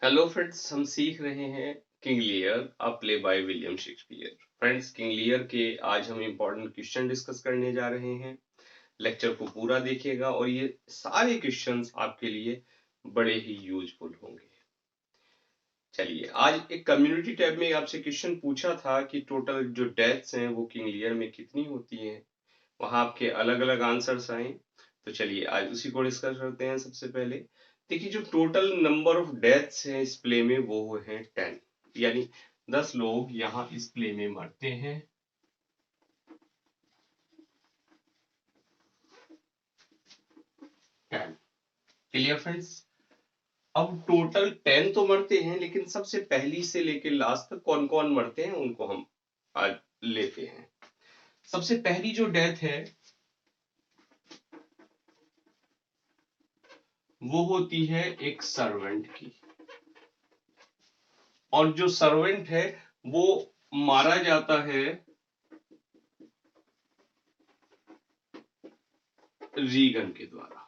Hello friends, हम सीख रहे हैं King Lear a play by William Shakespeare. Friends, king Lear के आज हम इम्पोर्टेंट क्वेश्चन डिस्कस करने जा रहे हैं। लेक्चर को पूरा देखिएगा और ये सारे क्वेश्चंस आपके लिए बड़े ही यूजफुल होंगे। चलिए, आज एक कम्युनिटी टैब में आपसे क्वेश्चन पूछा था कि टोटल जो डेथ्स हैं वो किंग लियर में कितनी होती हैं। वहां आपके अलग अलग आंसर्स आए। तो चलिए आज उसी को डिस्कस करते हैं। सबसे पहले देखिए, जो टोटल नंबर ऑफ डेथ्स हैं इस प्ले में वो हैं 10, यानी 10 लोग यहाँ इस प्ले में मरते हैं। 10 क्लियर फ्रेंड्स। अब टोटल 10 तो मरते हैं, लेकिन सबसे पहली से लेकर लास्ट तक कौन कौन मरते हैं उनको हम आज लेते हैं। सबसे पहली जो डेथ है वो होती है एक सर्वेंट की, और जो सर्वेंट है वो मारा जाता है रीगन के द्वारा।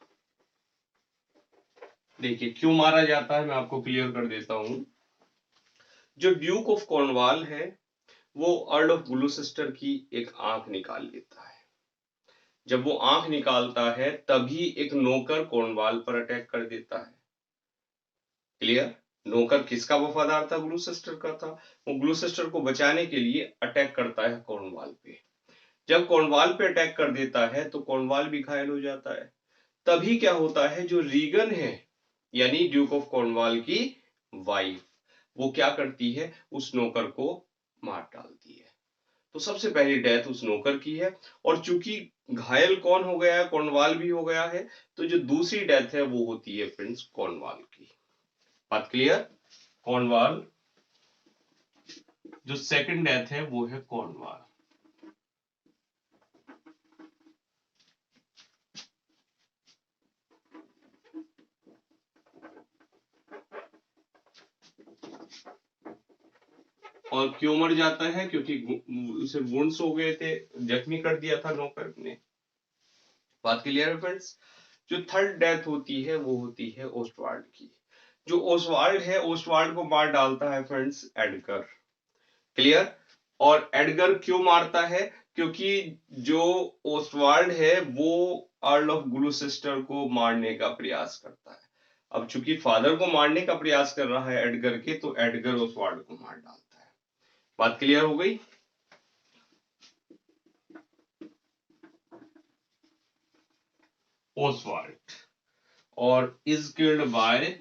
देखिए क्यों मारा जाता है मैं आपको क्लियर कर देता हूं। जो ड्यूक ऑफ कॉर्नवाल है वो अर्ल ऑफ ग्लूसेस्टर की एक आंख निकाल लेता है। जब वो आंख निकालता है तभी एक नौकर कॉर्नवाल पर अटैक कर देता है। क्लियर। नौकर किसका वफादार था? ग्लूसेस्टर का था। वो ग्लूसेस्टर को बचाने के लिए अटैक करता है कॉर्नवाल पे। जब कॉर्नवाल पे अटैक कर देता है तो कॉर्नवाल भी घायल हो जाता है। तभी क्या होता है, जो रीगन है यानी ड्यूक ऑफ कॉर्नवाल की वाइफ, वो क्या करती है, उस नौकर को मार डालती है। तो सबसे पहली डेथ उस नौकर की है। और चूंकि घायल कौन हो गया है, कॉर्नवाल भी हो गया है, तो जो दूसरी डेथ है वो होती है फ्रेंड्स कॉर्नवाल की। बात क्लियर। कॉर्नवाल, जो सेकंड डेथ है वो है कॉर्नवाल। और क्यों मर जाता है? क्योंकि उसे वुंड्स हो गए थे, जख्मी कर दिया था नौकर ने। बात क्लियर है फ्रेंड्स। जो थर्ड डेथ होती है वो होती है ओस्टवाल्ड की। जो ओस्वाल्ड है, ओस्वाल्ड को मार डालता है फ्रेंड्स एडगर। क्लियर। और एडगर क्यों मारता है? क्योंकि जो ओस्वाल्ड है वो अर्ल ऑफ ग्लूसेस्टर को मारने का प्रयास करता है। अब चूंकि फादर को मारने का प्रयास कर रहा है एडगर के, तो एडगर ओस्वाल्ड को मार डालता है। बात क्लियर हो गई। ओस्वाल्ड और is killed by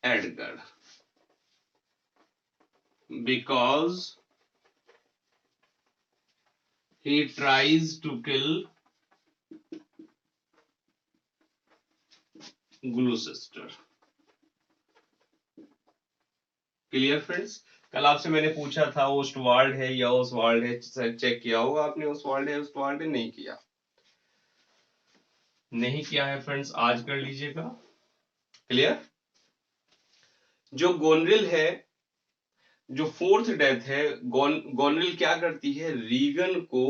Edgar because he tries to kill Gloucester। Clear friends. कल आपसे मैंने पूछा था ओस्टवाल्ड है या ओसवाल्ड है, चेक किया होगा आपने। ओसवाल्ड है ओस्टवाल्ड है? नहीं किया। नहीं किया है फ्रेंड्स, आज कर लीजिएगा। क्लियर। जो गोनरिल है, जो फोर्थ डेथ है, गोनरिल क्या करती है, रीगन को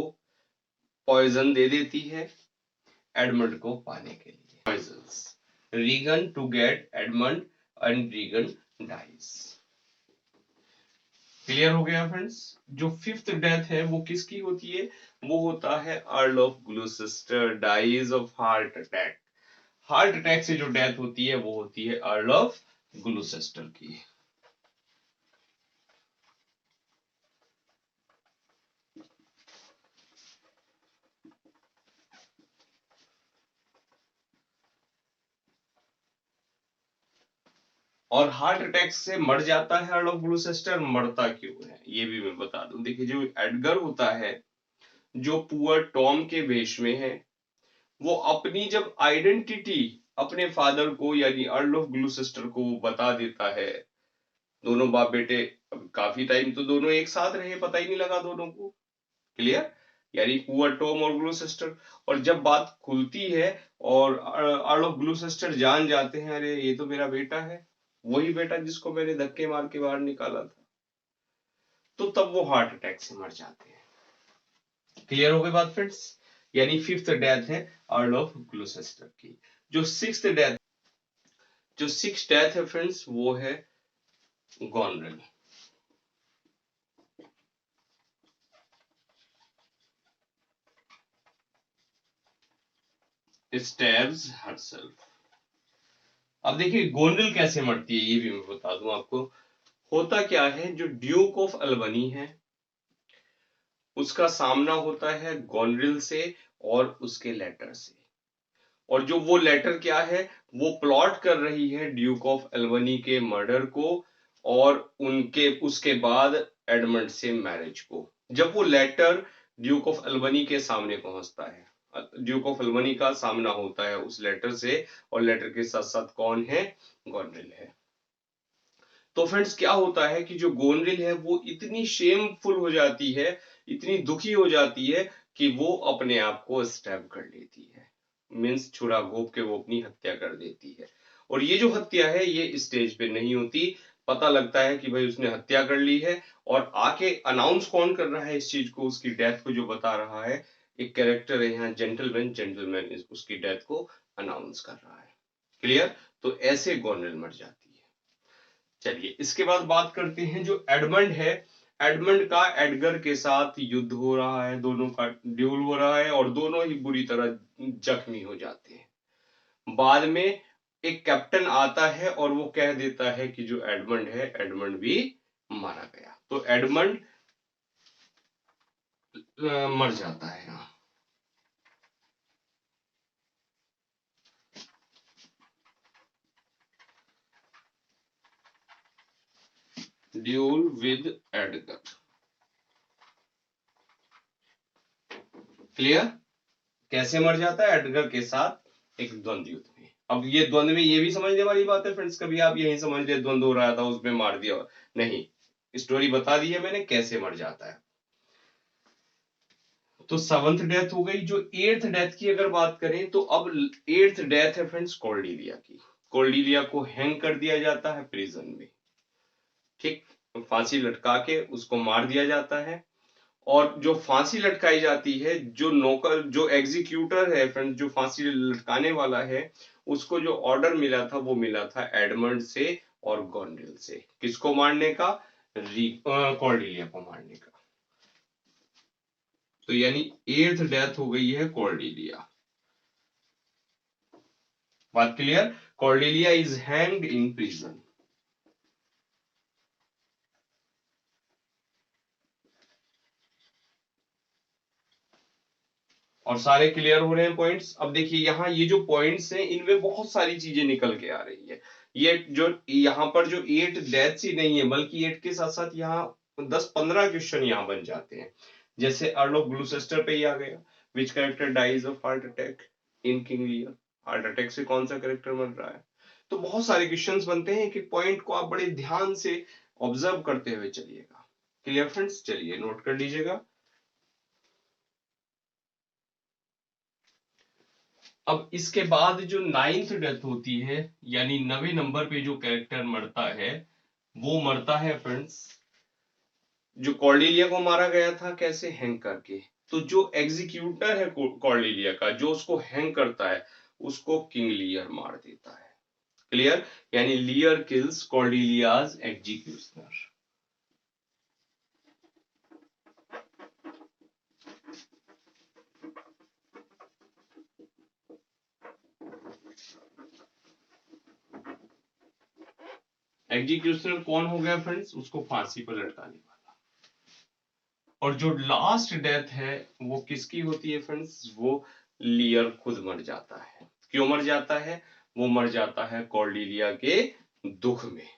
पॉइजन दे देती है एडमंड को पाने के लिए। Poisons Regan to get Edmund and Regan dies. Clear हो गया फ्रेंड्स। जो फिफ्थ डेथ है वो किसकी होती है? वो होता है Earl of Gloucester dies of heart attack. Heart attack से जो डेथ होती है वो होती है अर्ल ऑफ ग्लूसेस्टर की। और हार्ट अटैक से मर जाता है अर्ल ऑफ ग्लूसेस्टर, मरता क्यों है ये भी मैं बता दूं। देखिए, जो एडगर होता है, जो पुअर टॉम के वेश में है, वो अपनी जब आइडेंटिटी अपने फादर को यानी अर्ल ऑफ ग्लूसेस्टर को बता देता है। दोनों बाप बेटे अब काफी टाइम तो दोनों एक साथ रहे, पता ही नहीं लगा दोनों को। क्लियर। यानी पुअर टॉम और ग्लूसेस्टर। और जब बात खुलती है और अर्ल ऑफ ग्लूसेस्टर जान जाते हैं, अरे ये तो मेरा बेटा है, वही बेटा जिसको मैंने धक्के मार के बाहर निकाला था, तो तब वो हार्ट अटैक से मर जाते हैं। क्लियर हो गई बात फ्रेंड्स। यानी फिफ्थ डेथ है अर्ल ऑफ ग्लूसेस्टर की। जो सिक्स्थ डेथ है फ्रेंड्स वो है गोनरेल। Stabs herself. अब देखिए गोनरेल कैसे मरती है ये भी मैं बता दूं आपको। होता क्या है, जो ड्यूक ऑफ अल्बनी है उसका सामना होता है गोनरेल से और उसके लेटर से, और जो वो लेटर क्या है, वो प्लॉट कर रही है ड्यूक ऑफ अल्बनी के मर्डर को और उनके उसके बाद एडमंड से मैरिज को। जब वो लेटर ड्यूक ऑफ अल्बनी के सामने पहुंचता है, ड्यूक ऑफ अल्बनी का सामना होता है उस लेटर से, और लेटर के साथ साथ कौन है, गोनरेल है। तो फ्रेंड्स क्या होता है कि जो गोनरेल है वो इतनी शेमफुल हो जाती है, इतनी दुखी हो जाती है कि वो अपने आप को स्टैब कर लेती है, मीन्स छुरा घोंप के वो अपनी हत्या कर देती है। और ये जो हत्या है ये स्टेज पे नहीं होती, पता लगता है कि भाई उसने हत्या कर ली है, और आके अनाउंस कौन कर रहा है इस चीज को, उसकी डेथ को जो बता रहा है, एक कैरेक्टर है यहाँ जेंटलमैन उसकी डेथ को अनाउंस कर रहा है। क्लियर? तो ऐसे गोनरेल मर जाती है। चलिए इसके बाद बात करते हैं जो एडमंड है। एडमंड का एडगर के साथ युद्ध हो रहा है, दोनों का ड्यूल हो रहा है और दोनों ही बुरी तरह जख्मी हो जाते हैं। बाद में एक कैप्टन आता है और वो कह देता है कि जो एडमंड है, एडमंड भी मारा गया। तो एडमंड मर जाता है यहाँ। Dual with Edgar. क्लियर? कैसे मर जाता है, एडगर के साथ एक द्वंद्व युद्ध में। अब ये द्वंद्व में ये भी समझने वाली बात है फ्रेंड्स, कभी आप यही समझ ले द्वंद्व हो रहा था उसमें मार दिया, नहीं, स्टोरी बता दी है मैंने कैसे मर जाता है। तो सेवंथ डेथ हो गई। जो एट्थ डेथ की अगर बात करें तो अब एट्थ डेथ है फ्रेंड्स कॉर्डेलिया की। कॉर्डेलिया को हैंग कर दिया जाता है प्रिजन में, ठीक, फांसी लटका के उसको मार दिया जाता है। और जो फांसी लटकाई जाती है, जो नौकर जो एग्जीक्यूटर है फ्रेंड, जो फांसी लटकाने वाला है, उसको जो ऑर्डर मिला था वो मिला था एडमंड से और गोनरेल से। किसको मारने का, कॉर्डेलिया को मारने का। तो यानी एट्थ डेथ हो गई है कॉर्डेलिया। बात clear? Cordelia is hanged in prison. और सारे क्लियर हो रहे हैं पॉइंट्स? अब देखिए यहाँ ये जो पॉइंट्स हैं इनमें बहुत सारी चीजें निकल के आ रही है। ये जो यहाँ पर जो 8 डेथ्स ही नहीं है, बल्कि 8 के साथ साथ यहाँ 10-15 क्वेश्चन यहाँ बन जाते हैं। जैसे अर्ल ऑफ ग्लूसेस्टर पे ही आ गया, which character dies of heart attack in King Lear. Heart attack से कौन सा कैरेक्टर मर रहा है। तो बहुत सारे क्वेश्चंस बनते हैं कि पॉइंट को आप बड़े ध्यान से ऑब्जर्व करते हुए चलिएगा। Clear friends? चलिए नोट कर लीजिएगा। अब इसके बाद जो 9th डेथ होती है, यानी 9वें नंबर पे जो कैरेक्टर मरता है, वो मरता है फ्रेंड्स, जो कॉर्डेलिया को मारा गया था कैसे, हैंग करके। तो जो एग्जीक्यूटर है कॉर्डेलिया का, जो उसको हैंग करता है, उसको किंग लियर मार देता है। क्लियर? यानी लियर किल्स कॉर्डेलियाज एग्जीक्यूशनर। एग्जीक्यूशनर कौन हो गया फ्रेंड्स, उसको फांसी पर लटकाने वाला। और जो लास्ट डेथ है वो किसकी होती है फ्रेंड्स, वो लियर खुद मर जाता है। क्यों मर जाता है, वो मर जाता है कॉर्डेलिया के दुख में।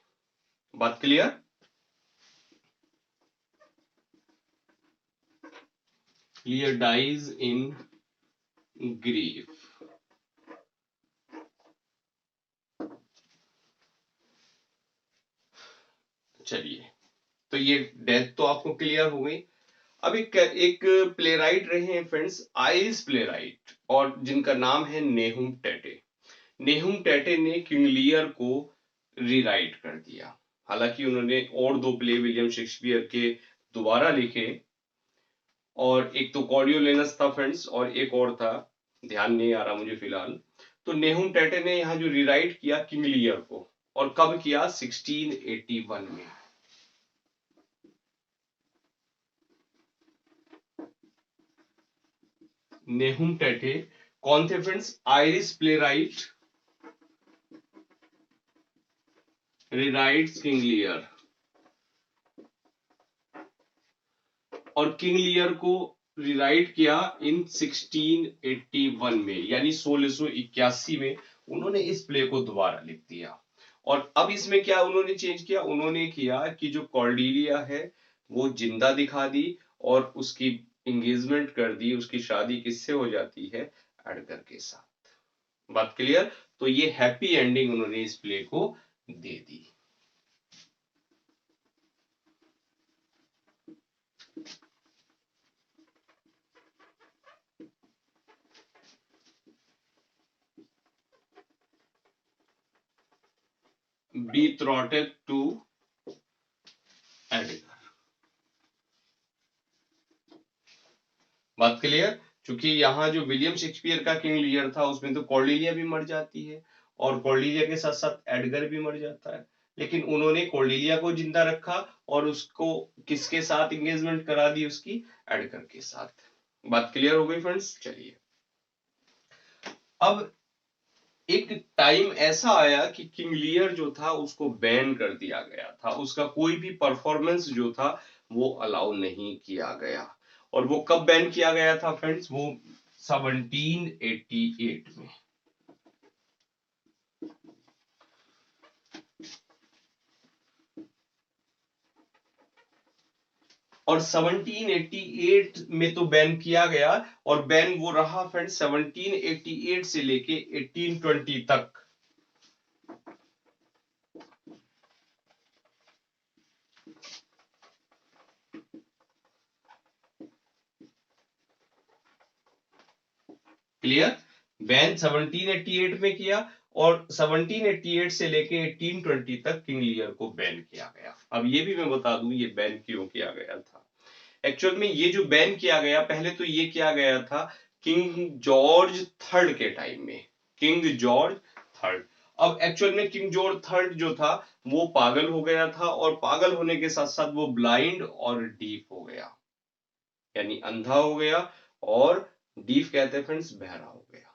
बात clear? Lear dies in grief. चलिए, तो ये डेथ तो आपको क्लियर हो गई। अब एक प्लेराइट रहे हैं फ्रेंड्स, आइरिश प्लेराइट, और जिनका नाम है नेहुम टेटे। नेहुम टेटे ने किंग लियर को रीराइट कर दिया। हालांकि उन्होंने और 2 प्ले विलियम शेक्सपियर के दोबारा लिखे, और एक तो कॉरियोलेनस था फ्रेंड्स, और एक और था, ध्यान नहीं आ रहा मुझे फिलहाल। तो नेहुम टेटे ने यहाँ जो रिराइट किया किंग लियर को, और कब किया? 1681 में। नेहुम टेटे कौन थे friends? Irish playwright, rewrites King Lear, और किंग लियर को रिराइट किया इन 1681 में, यानी 1681 में उन्होंने इस प्ले को दोबारा लिख दिया। और अब इसमें क्या उन्होंने चेंज किया? उन्होंने किया कि जो कॉर्डेलिया है वो जिंदा दिखा दी और उसकी एंगेजमेंट कर दी, उसकी शादी किससे हो जाती है? एडगर के साथ। बात क्लियर? तो ये हैप्पी एंडिंग उन्होंने इस प्ले को दे दी। betrothed to Edgar. बात क्लियर? क्योंकि यहाँ जो विलियम शेक्सपियर का किंग लियर था उसमें तो कॉर्डेलिया भी मर जाती है और कॉर्डेलिया के साथ साथ एडगर भी मर जाता है, लेकिन उन्होंने कॉर्डेलिया को जिंदा रखा और उसको किसके साथ एंगेजमेंट करा दी? उसकी एडगर के साथ। बात क्लियर हो गई फ्रेंड्स? चलिए, अब एक टाइम ऐसा आया कि किंग लियर जो था उसको बैन कर दिया गया था, उसका कोई भी परफॉर्मेंस जो था वो अलाउ नहीं किया गया। और वो कब बैन किया गया था फ्रेंड्स? वो 1788 में। और 1788 में तो बैन किया गया, और बैन वो रहा फ्रेंड्स 1788 से लेके 1820 तक। क्लियर? बैन 1788 में किया और 1788 से लेके 1820 तक किंग लियर को बैन किया गया। अब ये भी मैं बता दूं ये बैन क्यों किया गया था। एक्चुअल में ये जो बैन किया गया, पहले तो ये किया गया था किंग जॉर्ज थर्ड के टाइम में, किंग जॉर्ज थर्ड। अब एक्चुअल में किंग जॉर्ज थर्ड जो था वो पागल हो गया था, और पागल होने के साथ साथ वो ब्लाइंड और डीफ हो गया, यानी अंधा हो गया, और डीफ कहते हैं फ्रेंड्स बहरा हो गया।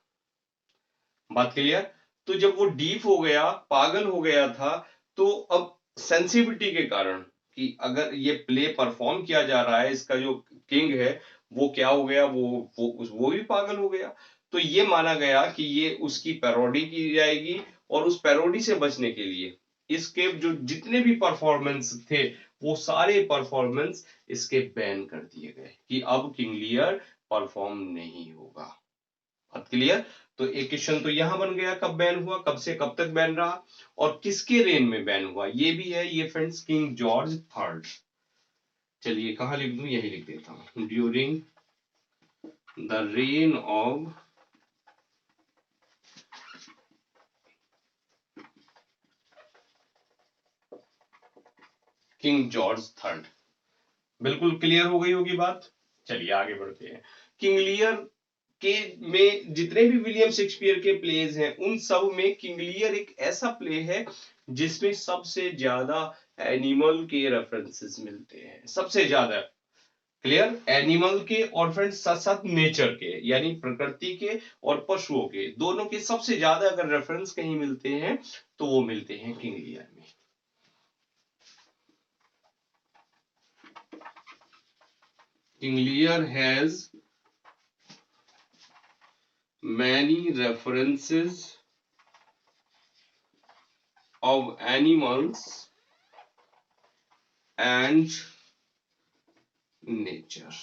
बात क्लियर? तो जब वो डीफ हो गया, पागल हो गया था, तो अब सेंसिटिविटी के कारण कि अगर ये प्ले परफॉर्म किया जा रहा है, इसका जो किंग है वो क्या हो गया? वो भी पागल हो गया। तो ये माना गया कि ये उसकी पैरोडी की जाएगी, और उस पैरोडी से बचने के लिए इसके जो जितने भी परफॉर्मेंस थे वो सारे परफॉर्मेंस इसके बैन कर दिए गए कि अब किंग लियर परफॉर्म नहीं होगा। बात क्लियर? तो एक क्वेश्चन तो यहां बन गया, कब बैन हुआ, कब से कब तक बैन रहा, और किसके रेन में बैन हुआ, ये भी है ये फ्रेंड्स किंग जॉर्ज थर्ड। चलिए कहां लिख दूं? यही लिख देता हूं, during the rain of king George third. बिल्कुल क्लियर हो गई होगी बात। चलिए आगे बढ़ते हैं। किंग लियर के में जितने भी विलियम शेक्सपियर के प्लेज हैं उन सब में किंग लियर एक ऐसा प्ले है जिसमें सबसे ज्यादा एनिमल के रेफरेंसेस मिलते हैं, सबसे ज्यादा। क्लियर? एनिमल के और फ्रेंड्स साथ साथ नेचर के, यानी प्रकृति के और पशुओं के, दोनों के सबसे ज्यादा अगर रेफरेंस कहीं मिलते हैं तो वो मिलते हैं किंग लियर में। King Lear has many references of animals and nature।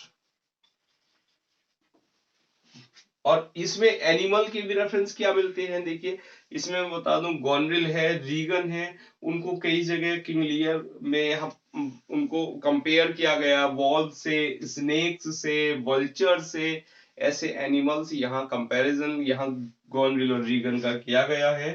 और इसमें एनिमल के भी रेफरेंस क्या मिलते हैं? देखिए इसमें मैं बता दूं, गोनरिल है, रीगन है, उनको कई जगह किंग लियर में हम उनको कंपेयर किया गया वॉल से, स्नेक्स से, वल्चर से। ऐसे एनिमल्स यहाँ कंपैरिजन यहाँ गोनरिल और रीगन का किया गया है।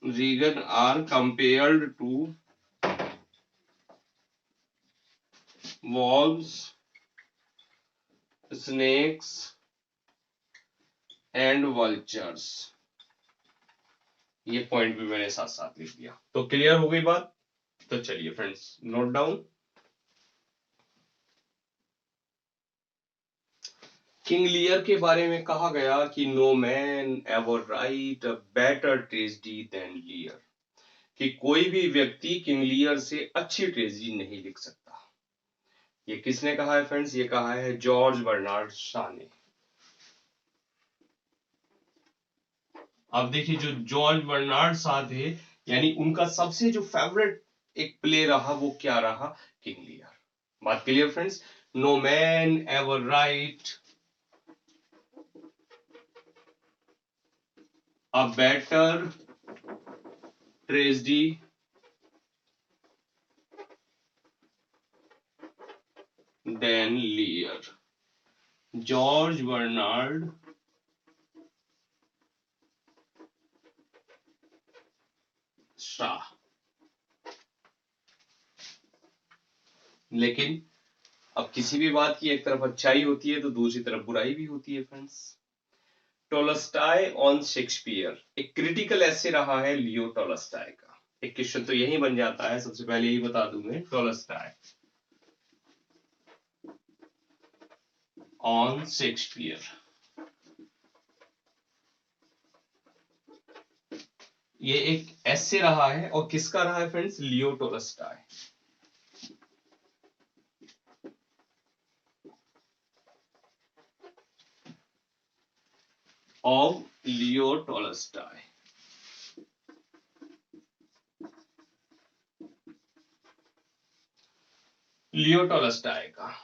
Regan are compared to valves, snakes and vultures. ये पॉइंट भी मैंने साथ साथ लिख दिया। तो क्लियर हो गई बात। तो चलिए friends note down. King Lear के बारे में कहा गया कि no man ever write a better tragedy than Lear, कि कोई भी व्यक्ति किंग लियर से अच्छी ट्रेजेडी नहीं लिख सकता। ये किसने कहा है फ्रेंड्स? ये कहा है जॉर्ज बर्नार्ड शॉ ने। अब देखिए जो जॉर्ज बर्नार्ड शॉ थे, यानी उनका सबसे जो फेवरेट एक प्ले रहा वो क्या रहा? King Lear. बात clear friends? No man ever write a better tragedy than Lear. George Bernard Shaw. लेकिन अब किसी भी बात की एक तरफ अच्छाई होती है तो दूसरी तरफ बुराई भी होती है फ्रेंड्स। टॉलस्टॉय ऑन शेक्सपियर एक क्रिटिकल ऐसे रहा है लियो टॉलस्टॉय का। एक क्वेश्चन तो यही बन जाता है, सबसे पहले यही बता दूं मैं, टॉलस्टॉय ऑन शेक्सपियर। ये एक ऐसे रहा है, और किसका रहा है friends? Leo Tolstoy. Of Leo Tolstoy. Leo Tolstoy का।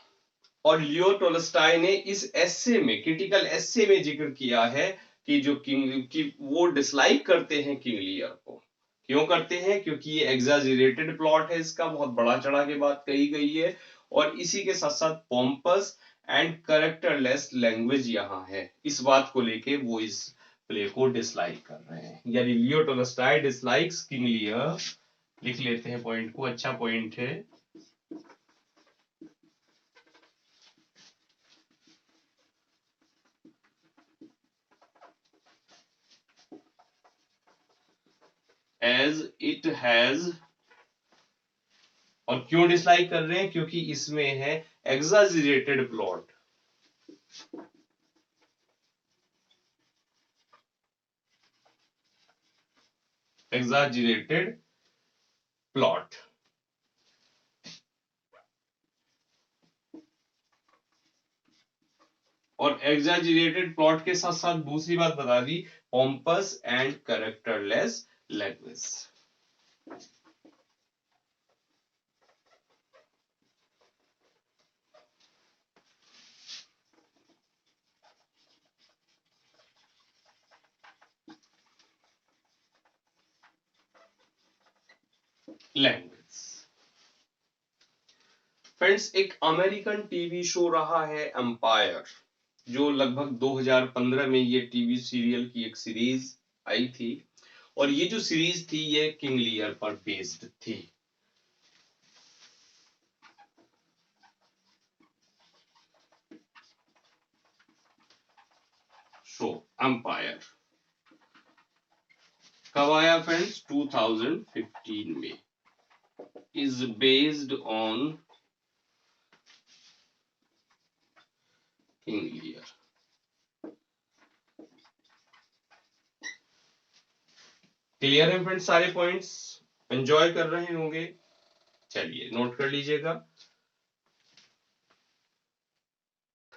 और लियो टॉलस्टॉय ने इस एस्से में, क्रिटिकल एस्से में जिक्र किया है कि जो किंग की वो डिसलाइक करते हैं किंग लियर को। क्यों करते हैं? क्योंकि ये एग्जाजरेटेड प्लॉट है, इसका बहुत बड़ा चढ़ा के बात कही गई है, और इसी के साथ साथ पॉम्पस एंड कैरेक्टरलेस लैंग्वेज यहाँ है। इस बात को लेके वो इस प्ले को डिसलाइक कर रहे हैं, यानी लियो टॉलस्टॉय डिसलाइक्स किंग लियर। लिख लेते हैं पॉइंट को, अच्छा पॉइंट है। एज इट हैज, और क्यों डिसलाइक कर रहे हैं? क्योंकि इसमें है एग्जाजरेटेड प्लॉट। Exaggerated plot. और एग्जाजरेटेड प्लॉट के साथ साथ दूसरी बात बता दी, pompous and characterless language. Language friends, एक अमेरिकन टीवी शो रहा है एम्पायर, जो लगभग 2015 में ये टीवी सीरियल की एक सीरीज आई थी, और ये जो सीरीज थी ये किंग लियर पर बेस्ड थी। शो एम्पायर कब आया फ्रेंड्स? 2015 में। Is based on King Lear. Clear है फ्रेंड्स? सारे पॉइंट्स एंजॉय कर रहे होंगे। चलिए नोट कर लीजिएगा।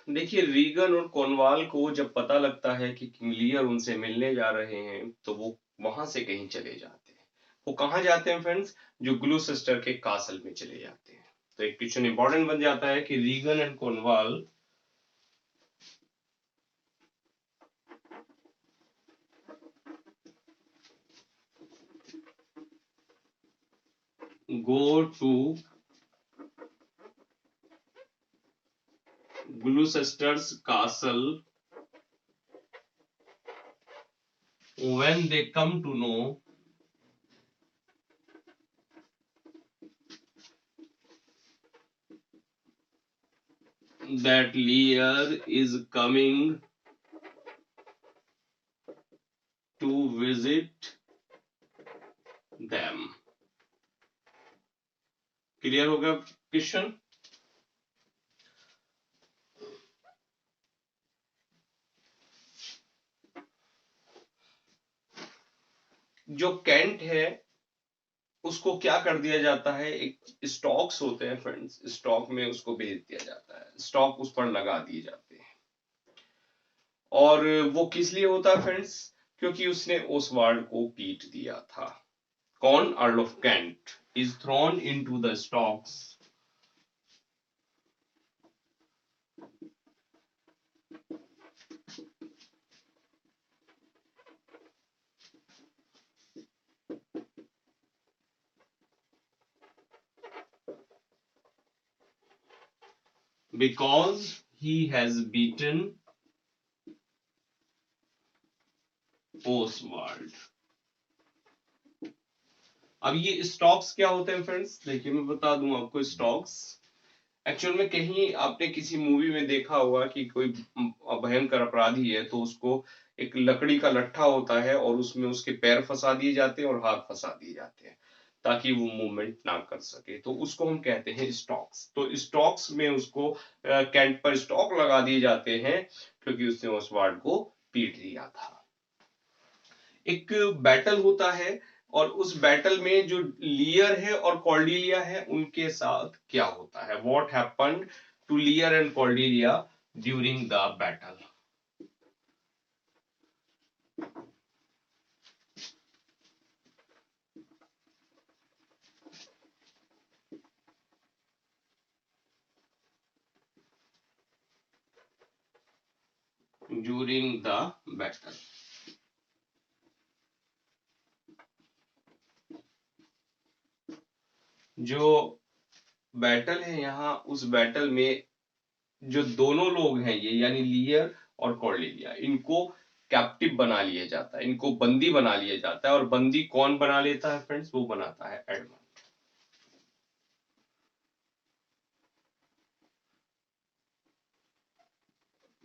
देखिए रीगन और कॉर्नवाल को जब पता लगता है कि किंग लियर उनसे मिलने जा रहे हैं तो वो वहां से कहीं चले जाते हैं। वो कहाँ जाते हैं फ्रेंड्स? जो ग्लूसेस्टर के कासल में चले जाते हैं। तो एक क्वेश्चन इंपॉर्टेंट बन जाता है कि Regan and Cornwall go to Gloucester's castle when they come to know that Lear is coming to visit them. Clear हो गया क्वेश्चन? जो कैंट है उसको क्या कर दिया जाता है, एक स्टॉक्स होते हैं फ्रेंड्स, स्टॉक में उसको भेज दिया जाता है, स्टॉक उस पर लगा दिए जाते हैं। और वो किस लिए होता है फ्रेंड्स? क्योंकि उसने ओसवाल्ड को पीट दिया था। कौन? Earl of Kent is thrown into the stocks because he has beaten Oswald. अब ये स्टॉक्स क्या होते हैं फ्रेंड्स? देखिए मैं बता दूं आपको। स्टॉक्स एक्चुअल में कहीं आपने किसी मूवी में देखा होगा कि कोई भयंकर अपराधी है तो उसको एक लकड़ी का लट्ठा होता है और उसमें उसके पैर फंसा दिए जाते हैं और हाथ फंसा दिए जाते हैं ताकि वो मूवमेंट ना कर सके, तो उसको हम कहते हैं स्टॉक्स। तो स्टॉक्स में उसको कैंट पर स्टॉक लगा दिए जाते हैं क्योंकि उसने ओसवाल्ड को पीट दिया था। एक बैटल होता है और उस बैटल में जो लियर है और कॉर्डेलिया है उनके साथ क्या होता है, what happened to Lear and Cordelia during the battle. During the battle जो बैटल है यहाँ, उस बैटल में जो दोनों लोग हैं ये यानी लियर और कॉर्डेलिया, इनको कैप्टिव बना लिया जाता है, इनको बंदी बना लिया जाता है। और बंदी कौन बना लेता है फ्रेंड्स? वो बनाता है एडमंड।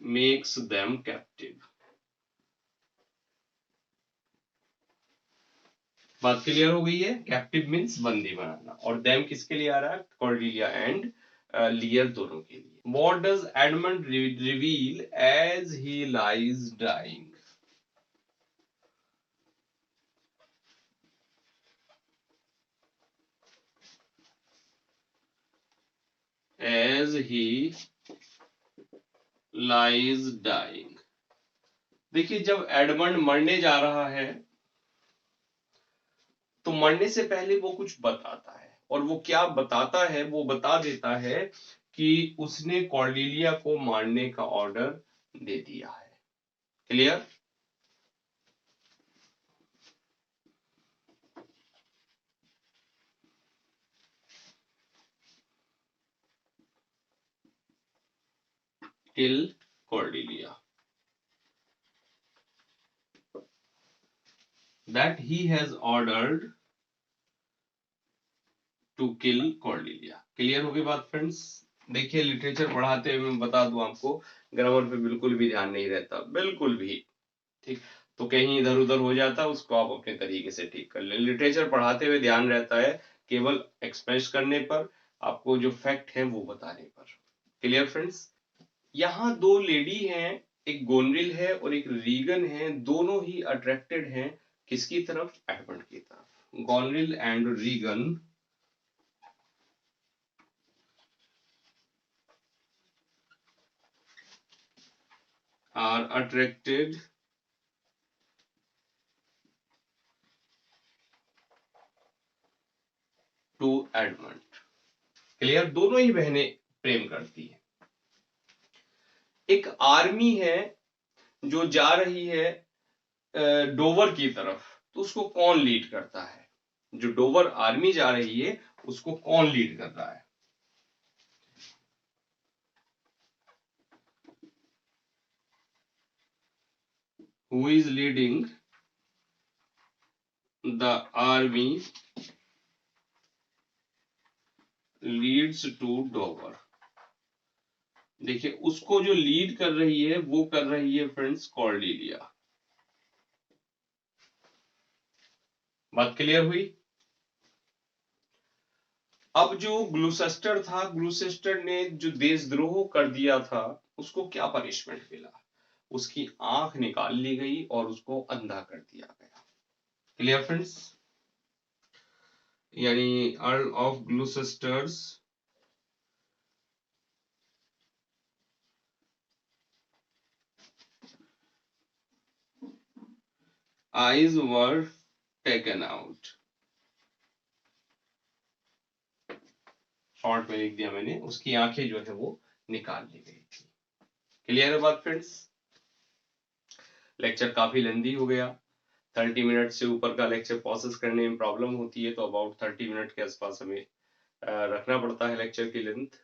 Makes them captive. बात क्लियर हो गई है? कैप्टिव मीन्स बंदी बनाना, और देम किसके लिए आ रहा है? कॉर्डेलिया एंड लियर दोनों के लिए। What does Edmund reveal as he lies dying? As he lies dying. देखिए जब एडमंड मरने जा रहा है तो मरने से पहले वो कुछ बताता है, और वो क्या बताता है? वो बता देता है कि उसने कॉर्डेलिया को मारने का ऑर्डर दे दिया है। Clear? Kill Cordelia, that he has ordered to kill Cordelia। Clear हो गई बात फ्रेंड्स? देखिए लिटरेचर पढ़ाते हुए मैं बता दूं आपको, ग्रामर पे बिल्कुल भी ध्यान नहीं रहता, बिल्कुल भी। ठीक, तो कहीं इधर उधर हो जाता है, उसको आप अपने तरीके से ठीक कर ले। लिटरेचर पढ़ाते हुए ध्यान रहता है केवल एक्सप्रेस करने पर, आपको जो फैक्ट है वो बताने पर। Clear friends? यहाँ दो लेडी हैं, एक गोनरिल है और एक रीगन है, दोनों ही अट्रैक्टेड हैं किसकी तरफ? एडमंड की तरफ। Goneril and Regan are attracted to Edmund। Clear? दोनों ही बहनें प्रेम करती हैं। एक आर्मी है जो जा रही है डोवर की तरफ, तो उसको कौन लीड करता है? जो डोवर आर्मी जा रही है उसको कौन लीड कर रहा है? Who is leading the army leads to Dover? देखिए उसको जो लीड कर रही है वो कर रही है फ्रेंड्स कॉर्डेलिया। बात क्लियर हुई? अब जो ग्लूसेस्टर था, ग्लूसेस्टर ने जो देशद्रोह कर दिया था उसको क्या पनिशमेंट मिला? उसकी आंख निकाल ली गई और उसको अंधा कर दिया गया। Clear friends? यानी Earl of Gloucester's eyes were taken out। Short में लिख दिया मैंने, उसकी आंखें जो है वो निकाल ली गई थी। क्लियर है बात फ्रेंड्स? लेक्चर काफी लेंदी हो गया, 30 मिनट से ऊपर का लेक्चर प्रोसेस करने में प्रॉब्लम होती है, तो अबाउट 30 मिनट के आसपास हमें रखना पड़ता है लेक्चर की लेंथ।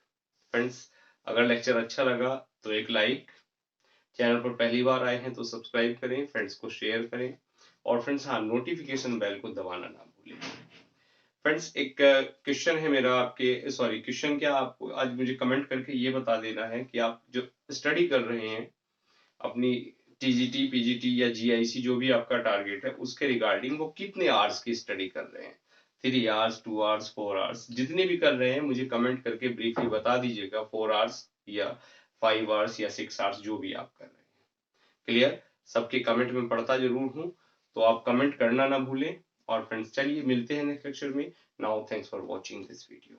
फ्रेंड्स अगर लेक्चर अच्छा लगा तो एक लाइक, चैनल पर पहली बार आए हैं तो सब्सक्राइब करें, फ्रेंड्स को शेयर करें, और फ्रेंड्स हाँ नोटिफिकेशन बेल को दबाना ना भूलें। फ्रेंड्स एक क्वेश्चन है मेरा आपके, सॉरी क्वेश्चन क्या, आपको आज मुझे कमेंट करके ये बता देना है कि आप जो स्टडी कर रहे हैं अपनी टीजीटी पीजीटी या जीआईसी जो भी आपका टारगेट है उसके रिगार्डिंग वो कितने आवर्स की स्टडी कर रहे हैं। 3 आवर्स, 2 आवर्स, 4 आवर्स, जितने भी कर रहे हैं मुझे कमेंट करके ब्रीफली बता दीजिएगा। 4 आवर्स या 5 आवर्स या 6 आवर्स जो भी आप कर रहे हैं। क्लियर? सबके कमेंट में पढ़ता जरूर हूं, तो आप कमेंट करना ना भूलें। और फ्रेंड्स चलिए मिलते हैं नेक्स्ट लेक्चर में। Now thanks for watching this video.